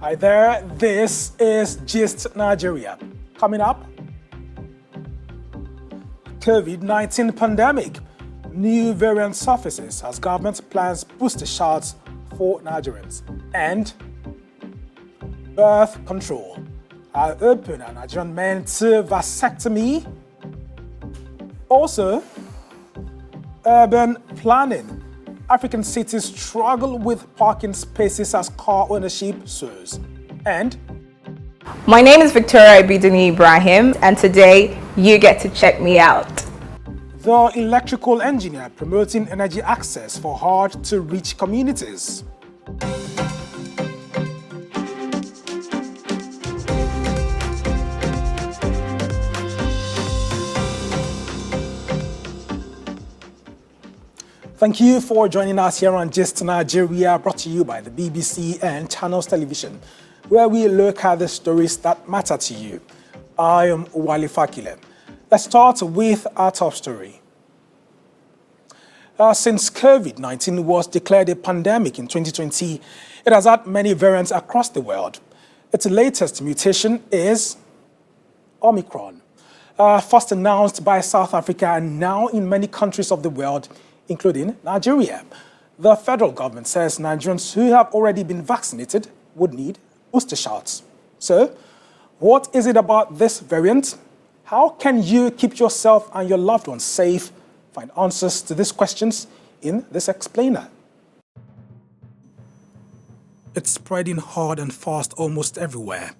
Hi there, this is Gist Nigeria. Coming up, COVID-19 pandemic. New variant surfaces as government plans booster shots for Nigerians. And birth control. I open a Nigerian men to vasectomy. Also, urban planning. African cities struggle with parking spaces as car ownership soars. And my name is Victoria Ibidini Ibrahim, and today you get to check me out. The electrical engineer promoting energy access for hard-to-reach communities. Thank you for joining us here on Gist Nigeria, brought to you by the BBC and Channels Television, where we look at the stories that matter to you. I am Wali Fakile. Let's start with our top story. Since COVID-19 was declared a pandemic in 2020, it has had many variants across the world. Its latest mutation is Omicron, first announced by South Africa and now in many countries of the world, including Nigeria. The federal government says Nigerians who have already been vaccinated would need booster shots. So, what is it about this variant? How can you keep yourself and your loved ones safe? Find answers to these questions in this explainer. It's spreading hard and fast almost everywhere.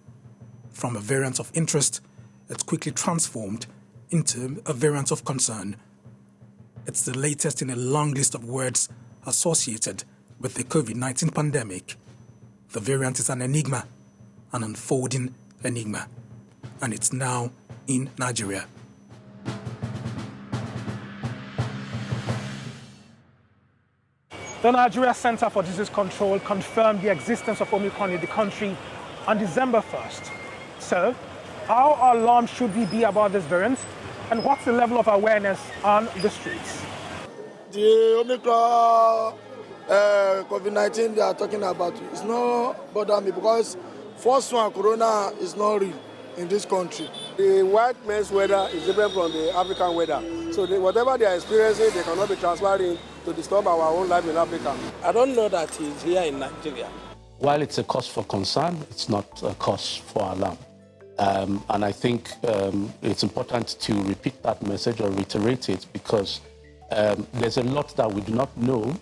From a variant of interest, it's quickly transformed into a variant of concern. It's the latest in a long list of words associated with the COVID-19 pandemic. The variant is an enigma, an unfolding enigma, and it's now in Nigeria. The Nigeria Center for Disease Control confirmed the existence of Omicron in the country on December 1st. So, how alarmed should we be about this variant? And what's the level of awareness on the streets? The Omicron COVID-19 they are talking about is not bother me because first one, Corona, is not real in this country. The white man's weather is different from the African weather. So whatever they are experiencing, they cannot be transferring to disturb our own life in Africa. I don't know that he's here in Nigeria. While it's a cause for concern, it's not a cause for alarm. And I think it's important to repeat that message or reiterate it because there's a lot that we do not know.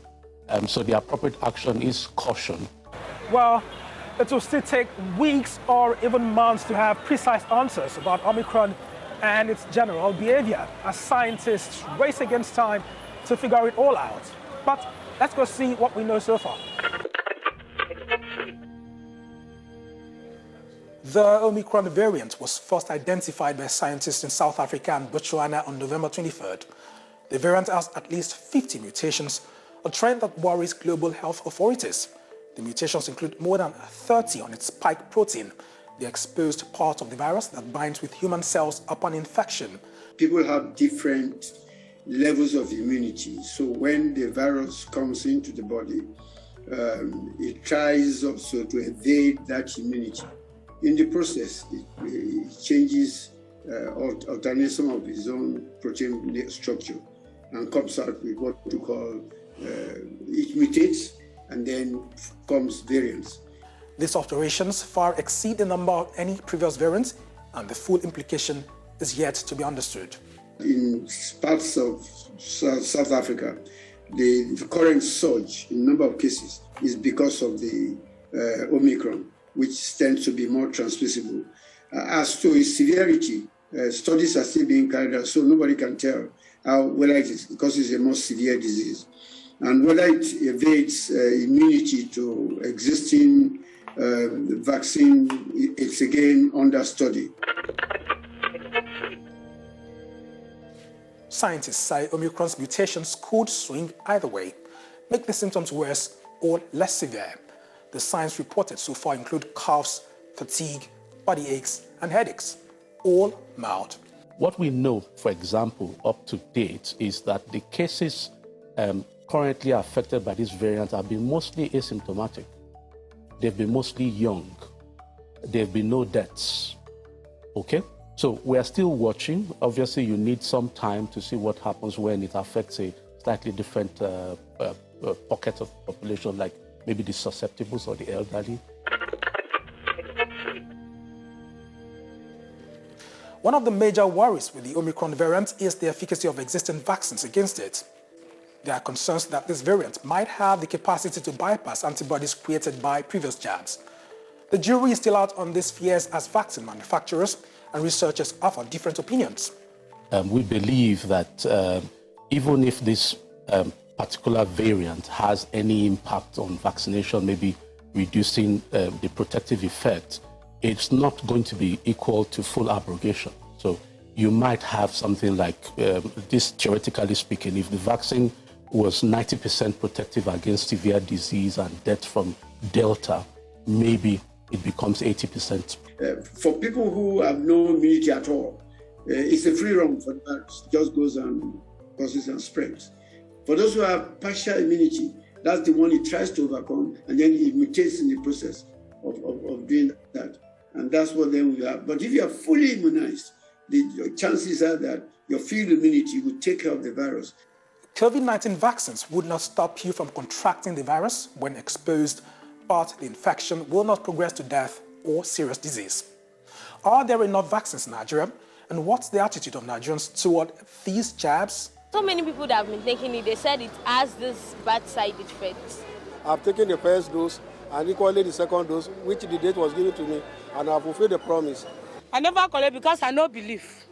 So the appropriate action is caution. Well, it will still take weeks or even months to have precise answers about Omicron and its general behavior as scientists race against time to figure it all out. But let's go see what we know so far. The Omicron variant was first identified by scientists in South Africa and Botswana on November 23rd. The variant has at least 50 mutations, a trend that worries global health authorities. The mutations include more than 30 on its spike protein, the exposed part of the virus that binds with human cells upon infection. People have different levels of immunity. So when the virus comes into the body, it tries also to evade that immunity. In the process, it changes, alternates some of its own protein structure and comes out with what we call, it mutates and then comes variants. These alterations far exceed the number of any previous variants, and the full implication is yet to be understood. In parts of South Africa, the current surge in number of cases is because of the Omicron, which tends to be more transmissible. As to its severity, studies are still being carried out, so nobody can tell whether it is because it's a more severe disease. And whether it evades immunity to existing vaccine, it's again under study. Scientists say Omicron's mutations could swing either way, make the symptoms worse or less severe. The signs reported so far include coughs, fatigue, body aches, and headaches, all mild. What we know, for example, up to date, is that the cases currently affected by this variant have been mostly asymptomatic. They've been mostly young, there have been no deaths. Okay? So we are still watching. Obviously, you need some time to see what happens when it affects a slightly different pocket of population, like maybe the susceptibles or the elderly. One of the major worries with the Omicron variant is the efficacy of existing vaccines against it. There are concerns that this variant might have the capacity to bypass antibodies created by previous jabs. The jury is still out on these fears as vaccine manufacturers and researchers offer different opinions. We believe that even if this particular variant has any impact on vaccination, maybe reducing the protective effect, it's not going to be equal to full abrogation. So you might have something like this, theoretically speaking, if the vaccine was 90% protective against severe disease and death from Delta, maybe it becomes 80%. For people who have no immunity at all, it's a free run for the virus. It just goes and causes and spreads. For those who have partial immunity, that's the one it tries to overcome, and then it mutates in the process of doing that. And that's what then we have. But if you are fully immunized, the chances are that your field immunity will take care of the virus. COVID-19 vaccines would not stop you from contracting the virus when exposed, but the infection will not progress to death or serious disease. Are there enough vaccines in Nigeria? And what's the attitude of Nigerians toward these jabs? So many people that have been taking it, they said it has this bad side effects. I've taken the first dose and equally the second dose, which the date was given to me, and I've fulfilled the promise. I never collect because I no believe.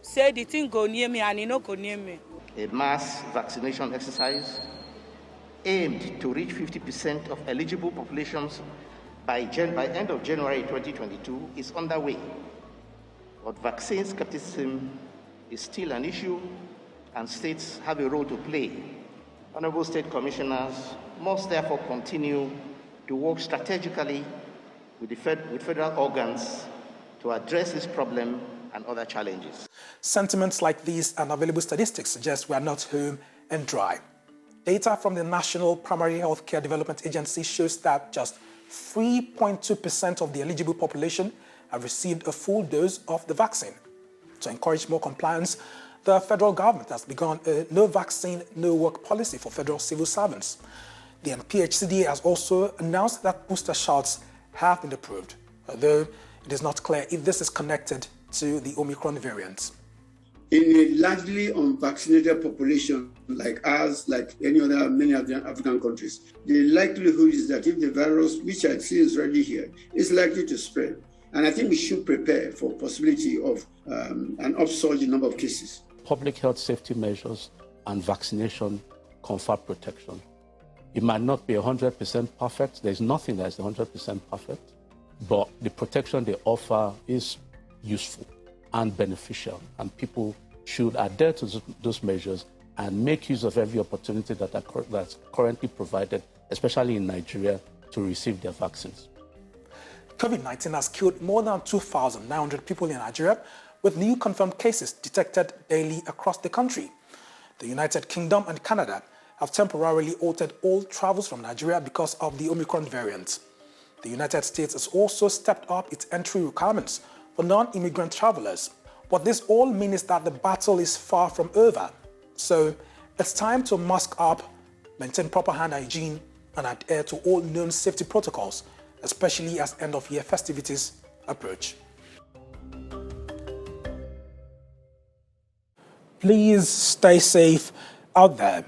Say the thing go near me and it no go near me. A mass vaccination exercise aimed to reach 50% of eligible populations by end of January 2022 is underway. But vaccine skepticism is still an issue, and states have a role to play. Honorable State Commissioners must therefore continue to work strategically with federal organs to address this problem and other challenges. Sentiments like these and available statistics suggest we are not home and dry. Data from the National Primary Healthcare Development Agency shows that just 3.2% of the eligible population have received a full dose of the vaccine. To encourage more compliance, the federal government has begun a no vaccine, no work policy for federal civil servants. The NPHCDA has also announced that booster shots have been approved, although it is not clear if this is connected to the Omicron variant. In a largely unvaccinated population like ours, like many other African countries, the likelihood is that if the virus, which I see is already here, is likely to spread. And I think we should prepare for possibility of an upsurge in number of cases. Public health safety measures and vaccination confer protection. It might not be 100% perfect. There's nothing that is 100% perfect, but the protection they offer is useful and beneficial, and people should adhere to those measures and make use of every opportunity that's currently provided, especially in Nigeria, to receive their vaccines. COVID-19 has killed more than 2,900 people in Nigeria, with new confirmed cases detected daily across the country. The United Kingdom and Canada have temporarily altered all travels from Nigeria because of the Omicron variant. The United States has also stepped up its entry requirements for non-immigrant travelers. What this all means is that the battle is far from over. So it's time to mask up, maintain proper hand hygiene, and adhere to all known safety protocols, especially as end-of-year festivities approach. Please stay safe out there.